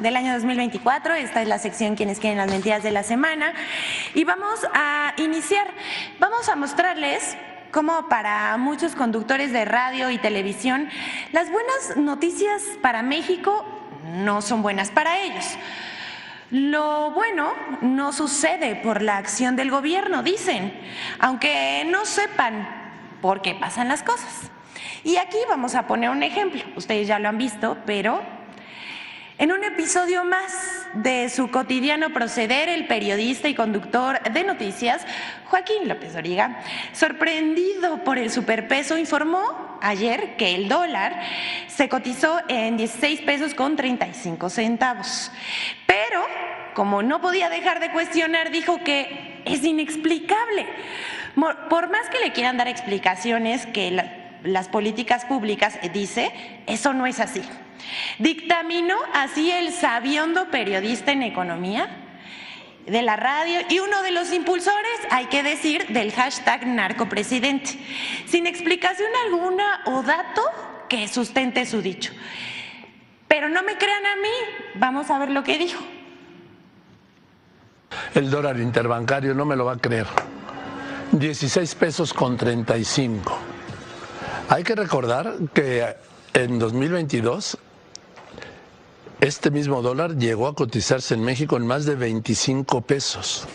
del año 2024. Esta es la sección Quienes quieren las mentiras de la semana. Y vamos a iniciar. Vamos a mostrarles cómo para muchos conductores de radio y televisión, las buenas noticias para México no son buenas para ellos. Lo bueno no sucede por la acción del gobierno, dicen, aunque no sepan por qué pasan las cosas. Y aquí vamos a poner un ejemplo, ustedes ya lo han visto, pero en un episodio más de su cotidiano proceder, el periodista y conductor de noticias, Joaquín López Dóriga, sorprendido por el superpeso, informó ayer que el dólar se cotizó en 16 pesos con 35 centavos. Pero, como no podía dejar de cuestionar, dijo que es inexplicable. Por más que le quieran dar explicaciones que las políticas públicas, dice, eso no es así. Dictaminó así el sabiondo periodista en economía de la radio y uno de los impulsores, hay que decir, del hashtag narcopresidente, sin explicación alguna o dato que sustente su dicho. Pero no me crean a mí, vamos a ver lo que dijo. El dólar interbancario, no me lo va a creer, 16 pesos con 35. Hay que recordar que en 2022 este mismo dólar llegó a cotizarse en México en más de 25 pesos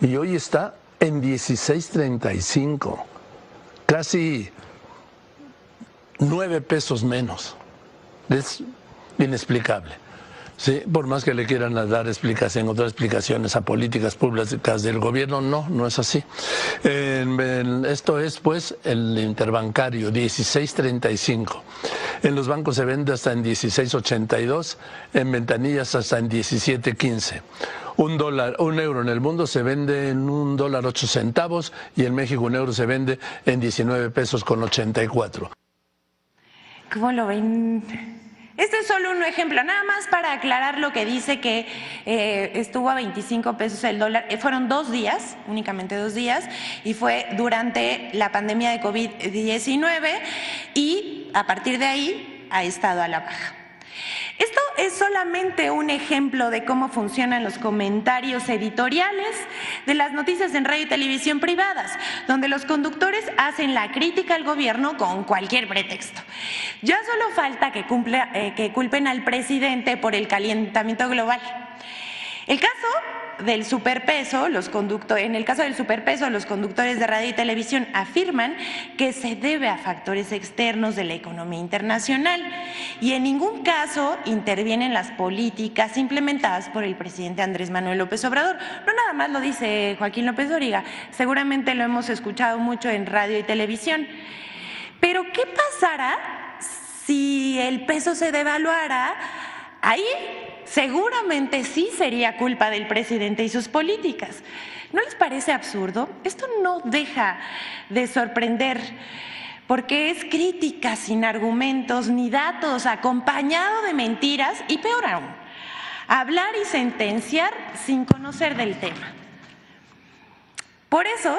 y hoy está en 16.35, casi 9 pesos menos. Es inexplicable. Sí, por más que le quieran dar otras explicaciones a políticas públicas del gobierno, no es así. Esto es, pues, el interbancario, 16.35. En los bancos se vende hasta en 16.82, en ventanillas hasta en 17.15. Un euro en el mundo se vende en $1.08 y en México un euro se vende en 19 pesos con 84. ¿Cómo lo ven? Este es solo un ejemplo, nada más para aclarar lo que dice que estuvo a 25 pesos el dólar. Fueron 2 días, únicamente 2 días, y fue durante la pandemia de COVID-19 y a partir de ahí ha estado a la baja. Esto es solamente un ejemplo de cómo funcionan los comentarios editoriales de las noticias en radio y televisión privadas, donde los conductores hacen la crítica al gobierno con cualquier pretexto. Ya solo falta que culpen al presidente por el calentamiento global. El caso del superpeso, en el caso del superpeso, los conductores de radio y televisión afirman que se debe a factores externos de la economía internacional y en ningún caso intervienen las políticas implementadas por el presidente Andrés Manuel López Obrador. No nada más lo dice Joaquín López Dóriga, seguramente lo hemos escuchado mucho en radio y televisión. Pero ¿qué pasará si el peso se devaluara? Ahí seguramente sí sería culpa del presidente y sus políticas. ¿No les parece absurdo? Esto no deja de sorprender porque es crítica sin argumentos ni datos, acompañado de mentiras y peor aún, hablar y sentenciar sin conocer del tema. Por eso,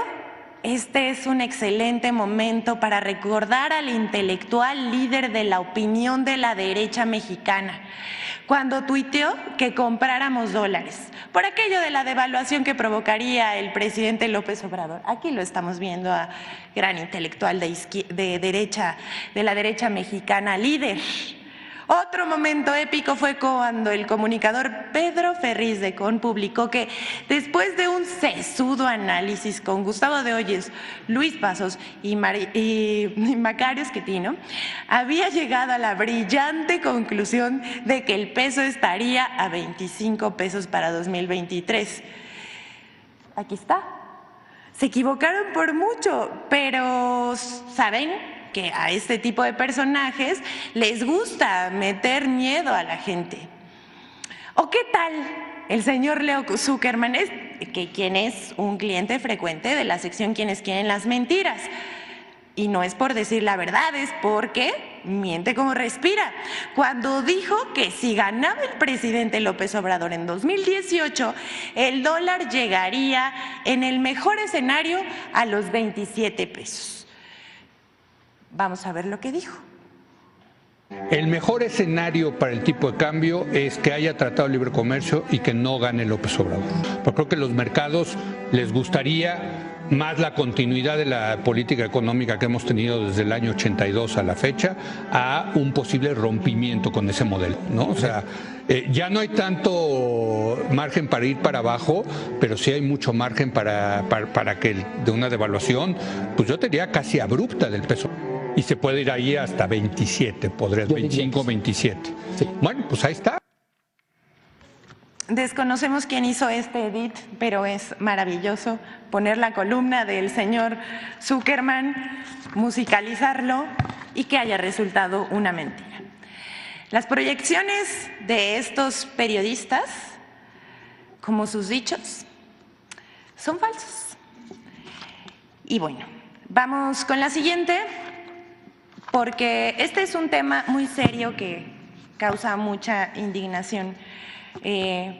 este es un excelente momento para recordar al intelectual líder de la opinión de la derecha mexicana, cuando tuiteó que compráramos dólares, por aquello de la devaluación que provocaría el presidente López Obrador. Aquí lo estamos viendo a gran intelectual de la derecha mexicana, líder. Otro momento épico fue cuando el comunicador Pedro Ferriz de Con publicó que después de un sesudo análisis con Gustavo de Hoyos, Luis Pasos y Macario Esquetino, había llegado a la brillante conclusión de que el peso estaría a 25 pesos para 2023. Aquí está. Se equivocaron por mucho, pero ¿saben? Que a este tipo de personajes les gusta meter miedo a la gente. ¿O qué tal el señor Leo Zuckerman, quien es un cliente frecuente de la sección Quienes quieren las mentiras? Y no es por decir la verdad, es porque miente como respira. Cuando dijo que si ganaba el presidente López Obrador en 2018, el dólar llegaría en el mejor escenario a los 27 pesos. Vamos a ver lo que dijo. El mejor escenario para el tipo de cambio es que haya tratado de libre comercio y que no gane López Obrador. Porque creo que los mercados les gustaría más la continuidad de la política económica que hemos tenido desde el año 82 a la fecha, a un posible rompimiento con ese modelo, ¿no? O sea, ya no hay tanto margen para ir para abajo, pero sí hay mucho margen para que de una devaluación, pues yo te diría casi abrupta del peso. Y se puede ir ahí hasta 27, podrías, 25, 27. Sí. Bueno, pues ahí está. Desconocemos quién hizo este edit, pero es maravilloso poner la columna del señor Zuckerman, musicalizarlo y que haya resultado una mentira. Las proyecciones de estos periodistas, como sus dichos, son falsos. Y bueno, vamos con la siguiente, porque este es un tema muy serio que causa mucha indignación.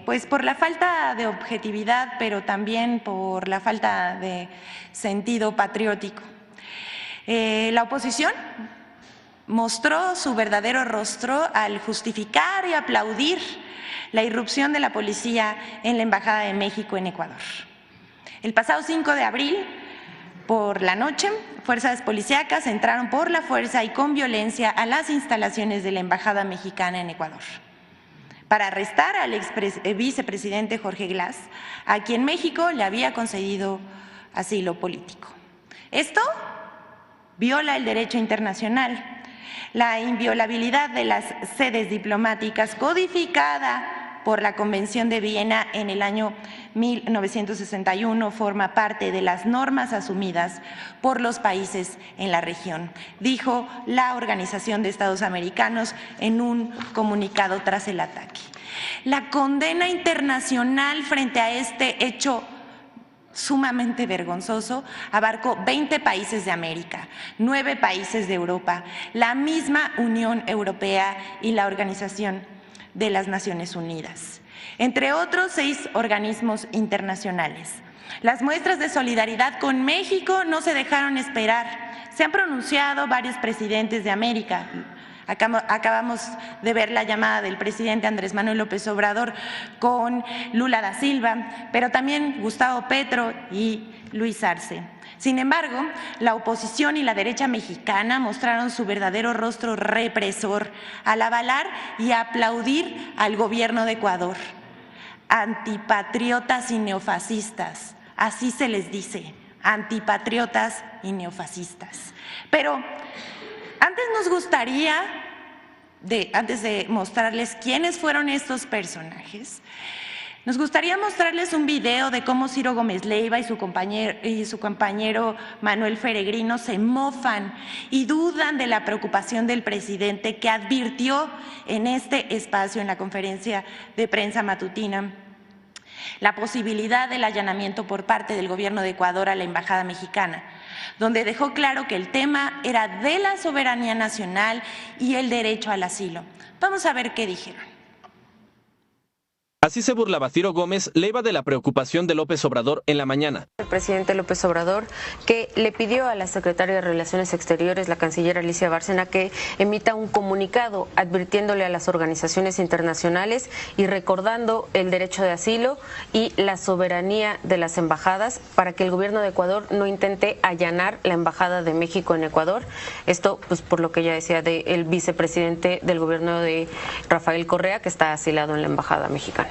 Pues por la falta de objetividad, pero también por la falta de sentido patriótico. La oposición mostró su verdadero rostro al justificar y aplaudir la irrupción de la policía en la Embajada de México en Ecuador. El pasado 5 de abril, por la noche, fuerzas policíacas entraron por la fuerza y con violencia a las instalaciones de la Embajada Mexicana en Ecuador para arrestar al vicepresidente Jorge Glass, a quien México le había concedido asilo político. Esto viola el derecho internacional, la inviolabilidad de las sedes diplomáticas codificada por la Convención de Viena en el año 1961 forma parte de las normas asumidas por los países en la región, dijo la Organización de Estados Americanos en un comunicado tras el ataque. La condena internacional frente a este hecho sumamente vergonzoso abarcó 20 países de América, 9 países de Europa, la misma Unión Europea y la Organización de las Naciones Unidas, entre otros 6 organismos internacionales. Las muestras de solidaridad con México no se dejaron esperar. Se han pronunciado varios presidentes de América. Acabamos de ver la llamada del presidente Andrés Manuel López Obrador con Lula da Silva, pero también Gustavo Petro y Luis Arce. Sin embargo, la oposición y la derecha mexicana mostraron su verdadero rostro represor al avalar y aplaudir al gobierno de Ecuador. Antipatriotas y neofascistas, así se les dice, antipatriotas y neofascistas. Pero antes nos gustaría, antes de mostrarles quiénes fueron estos personajes, nos gustaría mostrarles un video de cómo Ciro Gómez Leiva y su compañero Manuel Peregrino se mofan y dudan de la preocupación del presidente, que advirtió en este espacio, en la conferencia de prensa matutina, la posibilidad del allanamiento por parte del gobierno de Ecuador a la Embajada Mexicana, donde dejó claro que el tema era de la soberanía nacional y el derecho al asilo. Vamos a ver qué dijeron. Así se burlaba Ciro Gómez Leiva de la preocupación de López Obrador en la mañana. El presidente López Obrador, que le pidió a la secretaria de Relaciones Exteriores, la canciller Alicia Bárcena, que emita un comunicado advirtiéndole a las organizaciones internacionales y recordando el derecho de asilo y la soberanía de las embajadas para que el gobierno de Ecuador no intente allanar la Embajada de México en Ecuador. Esto, pues, por lo que ya decía del vicepresidente del gobierno de Rafael Correa, que está asilado en la Embajada Mexicana.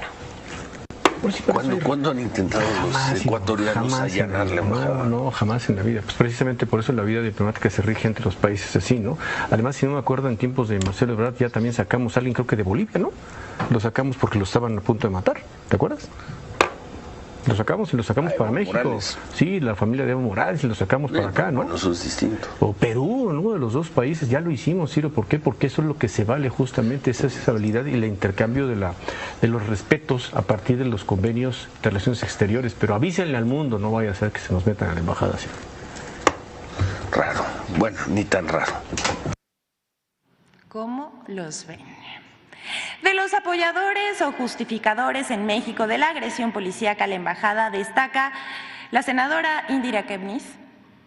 ¿Cuándo han intentado los ecuatorianos allanar la embajada? No, jamás en la vida. Pues precisamente por eso la vida diplomática se rige entre los países así, ¿no? Además, si no me acuerdo, en tiempos de Marcelo Ebrard ya también sacamos a alguien, creo que de Bolivia, ¿no? Lo sacamos porque lo estaban a punto de matar, ¿te acuerdas? Lo sacamos y lo sacamos para México. Morales. Sí, la familia de Evo Morales y lo sacamos para acá, ¿no? Bueno, eso es distinto. O Perú, ¿no? De los dos países, ya lo hicimos, Ciro. ¿Por qué? Porque eso es lo que se vale justamente, esa habilidad y el intercambio de los respetos a partir de los convenios de relaciones exteriores. Pero avísenle al mundo, no vaya a ser que se nos metan a la embajada, Ciro. Raro. Bueno, ni tan raro. ¿Cómo los ven? De los apoyadores o justificadores en México de la agresión policíaca a la embajada destaca la senadora Indira Kebnis,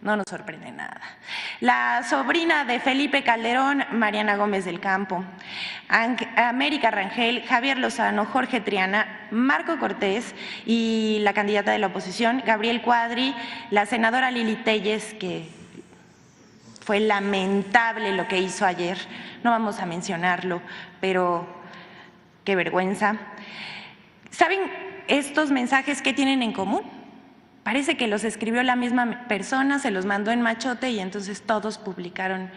No nos sorprende nada. La sobrina de Felipe Calderón, Mariana Gómez del Campo, América Rangel, Javier Lozano, Jorge Triana, Marco Cortés y la candidata de la oposición, Gabriel Cuadri, la senadora Lili Telles, que fue lamentable lo que hizo ayer, no vamos a mencionarlo, pero qué vergüenza. ¿Saben estos mensajes qué tienen en común? Parece que los escribió la misma persona, se los mandó en machote y entonces todos publicaron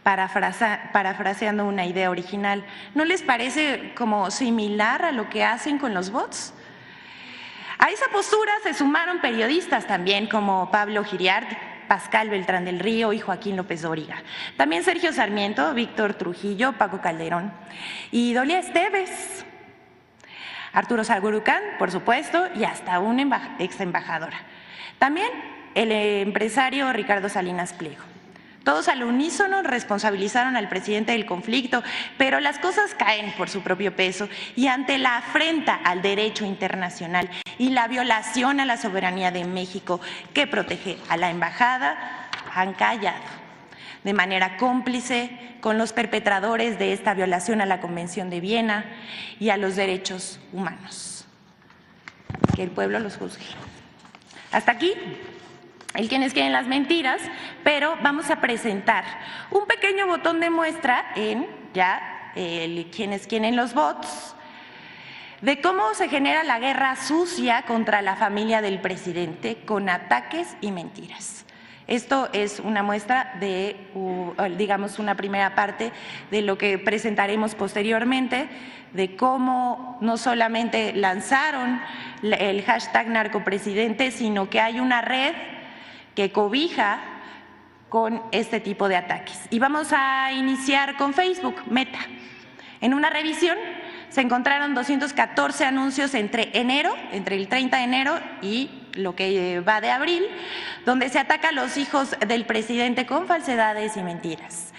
parafraseando una idea original. ¿No les parece como similar a lo que hacen con los bots? A esa postura se sumaron periodistas también como Pablo Giriart, Pascal Beltrán del Río y Joaquín López Dóriga. También Sergio Sarmiento, Víctor Trujillo, Paco Calderón y Dolia Esteves. Arturo Sagurucán, por supuesto, y hasta una ex embajadora. También el empresario Ricardo Salinas Pliego. Todos al unísono responsabilizaron al presidente del conflicto, pero las cosas caen por su propio peso y ante la afrenta al derecho internacional y la violación a la soberanía de México que protege a la embajada, han callado de manera cómplice con los perpetradores de esta violación a la Convención de Viena y a los derechos humanos. Que el pueblo los juzgue. Hasta aquí el quienes quieren las mentiras, pero vamos a presentar un pequeño botón de muestra en ya el quienes quieren los bots de cómo se genera la guerra sucia contra la familia del presidente con ataques y mentiras. Esto es una muestra de, digamos, una primera parte de lo que presentaremos posteriormente, de cómo no solamente lanzaron el hashtag narcopresidente, sino que hay una red que cobija con este tipo de ataques. Y vamos a iniciar con Facebook, Meta. En una revisión se encontraron 214 anuncios entre el 30 de enero y lo que va de abril, donde se ataca a los hijos del presidente con falsedades y mentiras.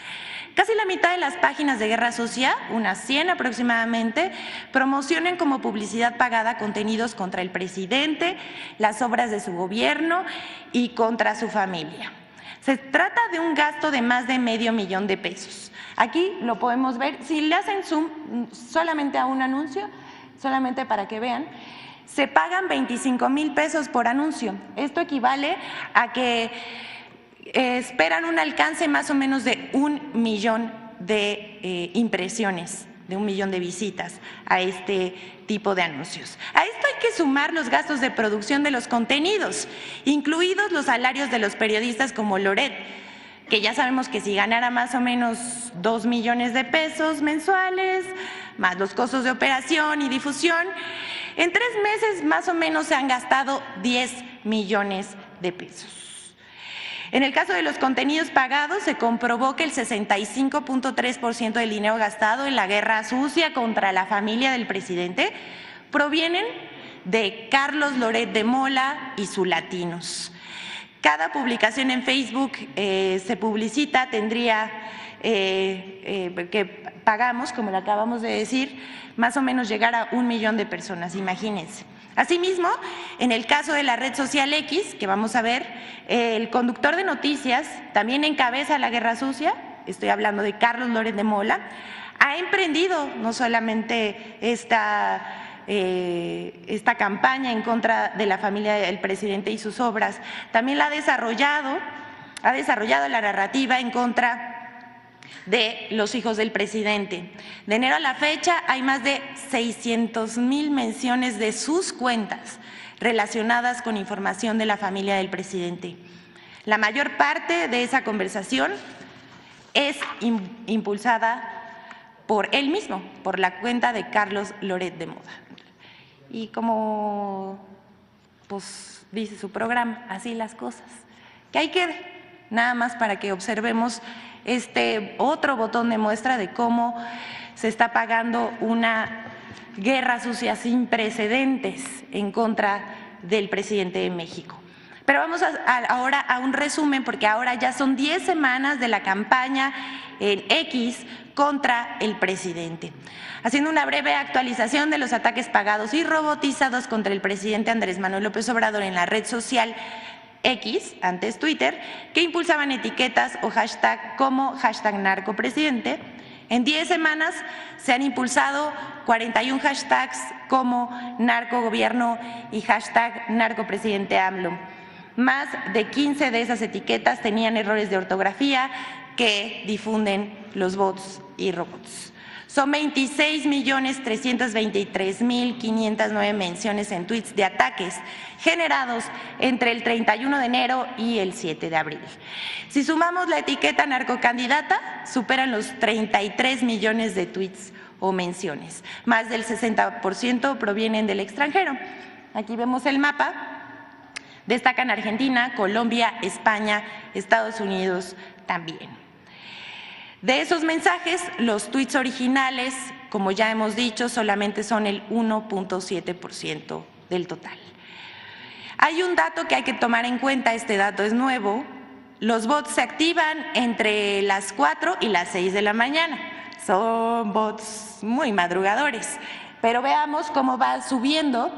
Casi la mitad de las páginas de Guerra Sucia, unas 100 aproximadamente, promocionan como publicidad pagada contenidos contra el presidente, las obras de su gobierno y contra su familia. Se trata de un gasto de más de $500,000 de pesos. Aquí lo podemos ver, si le hacen zoom solamente a un anuncio, solamente para que vean, se pagan 25,000 pesos por anuncio. Esto equivale a que esperan un alcance más o menos de 1,000,000 de impresiones, de 1,000,000 de visitas a este tipo de anuncios. A esto hay que sumar los gastos de producción de los contenidos, incluidos los salarios de los periodistas como Loret, que ya sabemos que si ganara más o menos 2 millones de pesos mensuales, más los costos de operación y difusión, en 3 meses más o menos se han gastado 10 millones de pesos. En el caso de los contenidos pagados, se comprobó que el 65.3% del dinero gastado en la guerra sucia contra la familia del presidente provienen de Carlos Loret de Mola y sus latinos. Cada publicación en Facebook se publicita, tendría que pagamos, como lo acabamos de decir, más o menos llegar a 1,000,000 de personas, imagínense. Asimismo, en el caso de la red social X, que vamos a ver, el conductor de noticias también encabeza la guerra sucia, estoy hablando de Carlos Loret de Mola, ha emprendido no solamente esta campaña en contra de la familia del presidente y sus obras, también la ha desarrollado la narrativa en contra de los hijos del presidente. De enero a la fecha hay más de 600,000 menciones de sus cuentas relacionadas con información de la familia del presidente. La mayor parte de esa conversación es impulsada por él mismo, por la cuenta de Carlos Loret de Mola. Y como pues dice su programa, así las cosas. Que ahí quede, nada más para que observemos este otro botón de muestra de cómo se está pagando una guerra sucia sin precedentes en contra del presidente de México. Pero vamos ahora a un resumen, porque ahora ya son 10 semanas de la campaña en X contra el presidente. Haciendo una breve actualización de los ataques pagados y robotizados contra el presidente Andrés Manuel López Obrador en la red social X, antes Twitter, que impulsaban etiquetas o hashtag como hashtag narcopresidente. En 10 semanas se han impulsado 41 hashtags como narcogobierno y hashtag narcopresidente AMLO. Más de 15 de esas etiquetas tenían errores de ortografía que difunden los bots y robots. Son 26.323.509 menciones en tweets de ataques generados entre el 31 de enero y el 7 de abril. Si sumamos la etiqueta narcocandidata, superan los 33 millones de tweets o menciones. Más del 60% provienen del extranjero. Aquí vemos el mapa. Destacan Argentina, Colombia, España, Estados Unidos también. De esos mensajes, los tuits originales, como ya hemos dicho, solamente son el 1.7% del total. Hay un dato que hay que tomar en cuenta, este dato es nuevo. Los bots se activan entre las 4 y las 6 de la mañana. Son bots muy madrugadores, pero veamos cómo va subiendo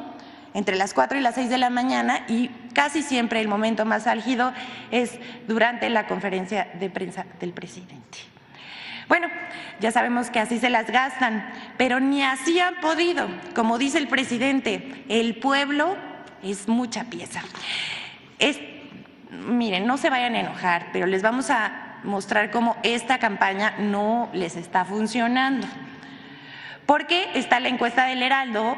entre las 4 y las 6 de la mañana y casi siempre el momento más álgido es durante la conferencia de prensa del presidente. Bueno, ya sabemos que así se las gastan, pero ni así han podido. Como dice el presidente, el pueblo es mucha pieza. Miren, no se vayan a enojar, pero les vamos a mostrar cómo esta campaña no les está funcionando. Porque está la encuesta del Heraldo,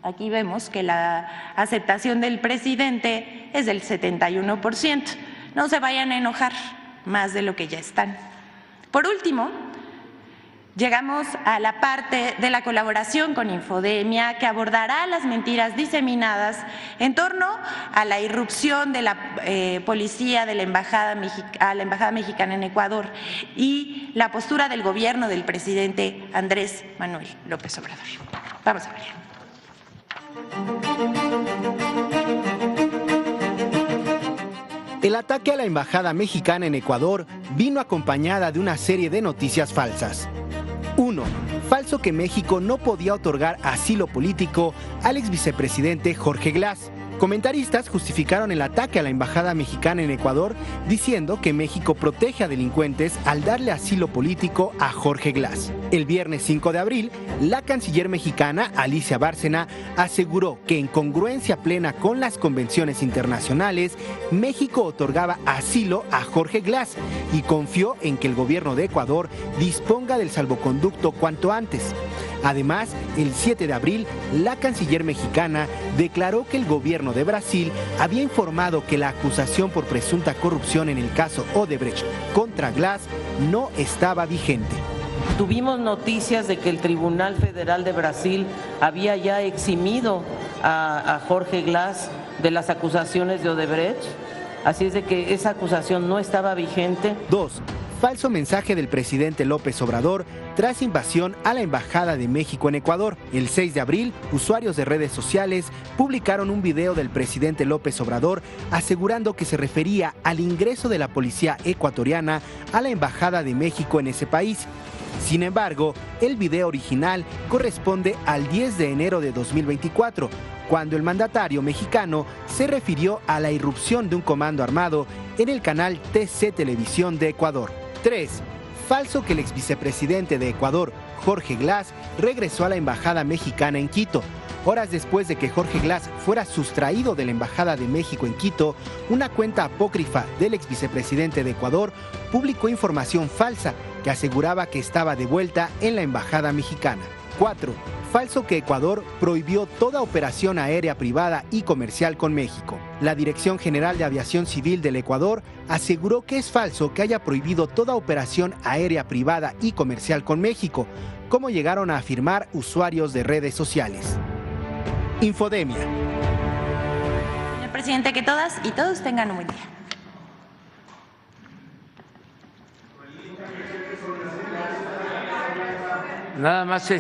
aquí vemos que la aceptación del presidente es del 71%. No se vayan a enojar más de lo que ya están. Por último, llegamos a la parte de la colaboración con Infodemia, que abordará las mentiras diseminadas en torno a la irrupción de la policía de la embajada mexicana en Ecuador y la postura del gobierno del presidente Andrés Manuel López Obrador. Vamos a ver. El ataque a la embajada mexicana en Ecuador vino acompañada de una serie de noticias falsas. 1. Falso que México no podía otorgar asilo político al ex vicepresidente Jorge Glass. Comentaristas justificaron el ataque a la embajada mexicana en Ecuador diciendo que México protege a delincuentes al darle asilo político a Jorge Glass. El viernes 5 de abril, la canciller mexicana Alicia Bárcena aseguró que en congruencia plena con las convenciones internacionales, México otorgaba asilo a Jorge Glass y confió en que el gobierno de Ecuador disponga del salvoconducto cuanto antes. Además, el 7 de abril, la canciller mexicana declaró que el gobierno de Brasil había informado que la acusación por presunta corrupción en el caso Odebrecht contra Glass no estaba vigente. Tuvimos noticias de que el Tribunal Federal de Brasil había ya eximido a Jorge Glass de las acusaciones de Odebrecht, así es de que esa acusación no estaba vigente. 2. Falso mensaje del presidente López Obrador tras invasión a la Embajada de México en Ecuador. El 6 de abril, usuarios de redes sociales publicaron un video del presidente López Obrador asegurando que se refería al ingreso de la policía ecuatoriana a la Embajada de México en ese país. Sin embargo, el video original corresponde al 10 de enero de 2024, cuando el mandatario mexicano se refirió a la irrupción de un comando armado en el canal TC Televisión de Ecuador. 3. Falso que el ex vicepresidente de Ecuador, Jorge Glass, regresó a la embajada mexicana en Quito. Horas después de que Jorge Glass fuera sustraído de la embajada de México en Quito, una cuenta apócrifa del ex vicepresidente de Ecuador publicó información falsa que aseguraba que estaba de vuelta en la embajada mexicana. 4. Falso que Ecuador prohibió toda operación aérea privada y comercial con México. La Dirección General de Aviación Civil del Ecuador aseguró que es falso que haya prohibido toda operación aérea privada y comercial con México, como llegaron a afirmar usuarios de redes sociales. Infodemia. Señor presidente, que todas y todos tengan un buen día. Nada más,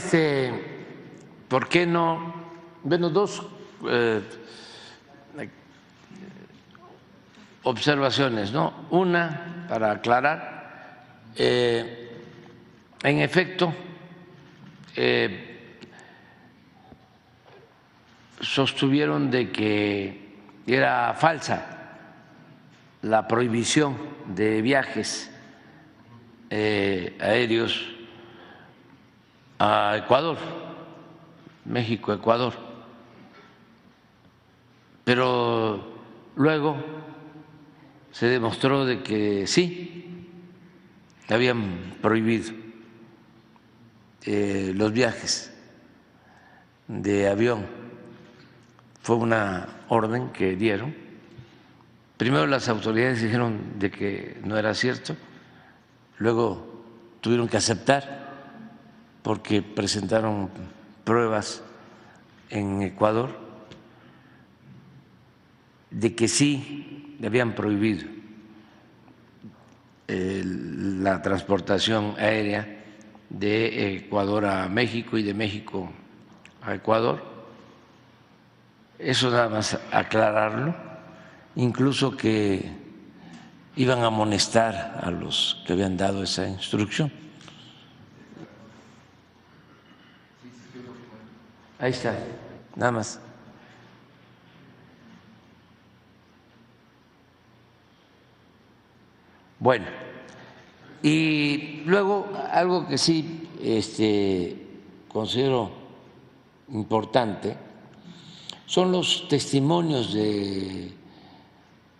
¿por qué no? Bueno, dos observaciones, ¿no? Una, para aclarar, en efecto, sostuvieron de que era falsa la prohibición de viajes aéreos a Ecuador, México-Ecuador. Pero luego se demostró de que sí, habían prohibido los viajes de avión. Fue una orden que dieron. Primero las autoridades dijeron de que no era cierto, luego tuvieron que aceptar porque presentaron pruebas en Ecuador de que sí habían prohibido la transportación aérea de Ecuador a México y de México a Ecuador. Eso nada más aclararlo, incluso que iban a amonestar a los que habían dado esa instrucción. Ahí está, nada más. Bueno, y luego algo que sí considero importante son los testimonios de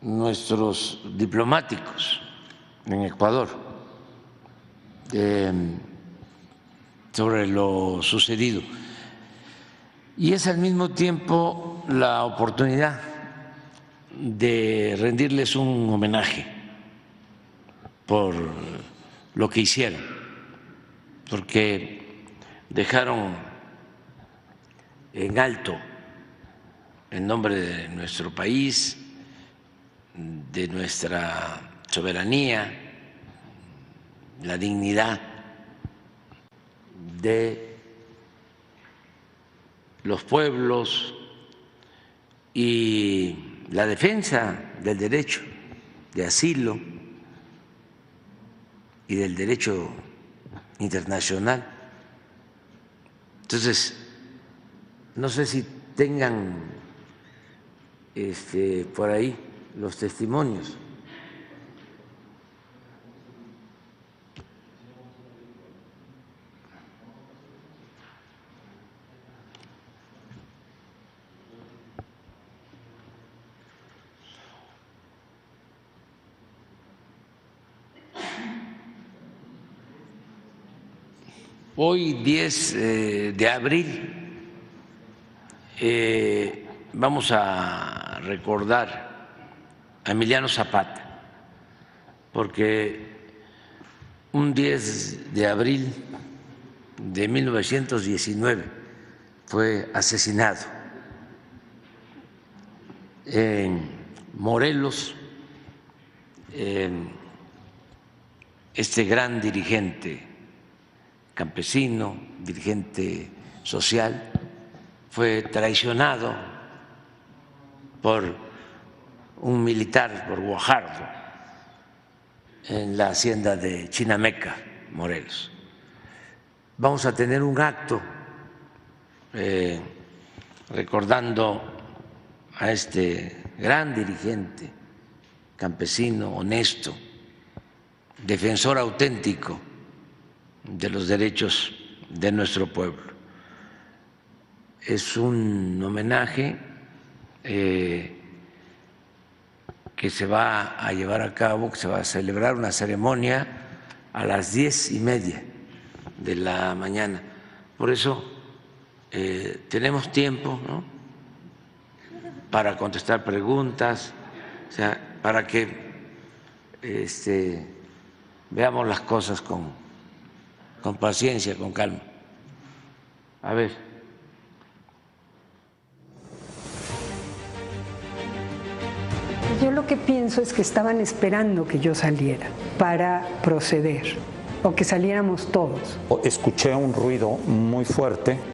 nuestros diplomáticos en Ecuador sobre lo sucedido. Y es al mismo tiempo la oportunidad de rendirles un homenaje por lo que hicieron, porque dejaron en alto el nombre de nuestro país, de nuestra soberanía, la dignidad de los pueblos y la defensa del derecho de asilo y del derecho internacional. Entonces, no sé si tengan por ahí los testimonios. Hoy, 10 de abril, vamos a recordar a Emiliano Zapata, porque un 10 de abril de 1919 fue asesinado en Morelos este gran dirigente campesino, dirigente social, fue traicionado por un militar, por Guajardo, en la hacienda de Chinameca, Morelos. Vamos a tener un acto recordando a este gran dirigente campesino, honesto, defensor auténtico de los derechos de nuestro pueblo. Es un homenaje que se va a llevar a cabo, que se va a celebrar una ceremonia a las 10:30 de la mañana. Por eso tenemos tiempo, ¿no?, para contestar preguntas, o sea, para que veamos las cosas con paciencia, con calma. A ver. Yo lo que pienso es que estaban esperando que yo saliera para proceder, o que saliéramos todos. Escuché un ruido muy fuerte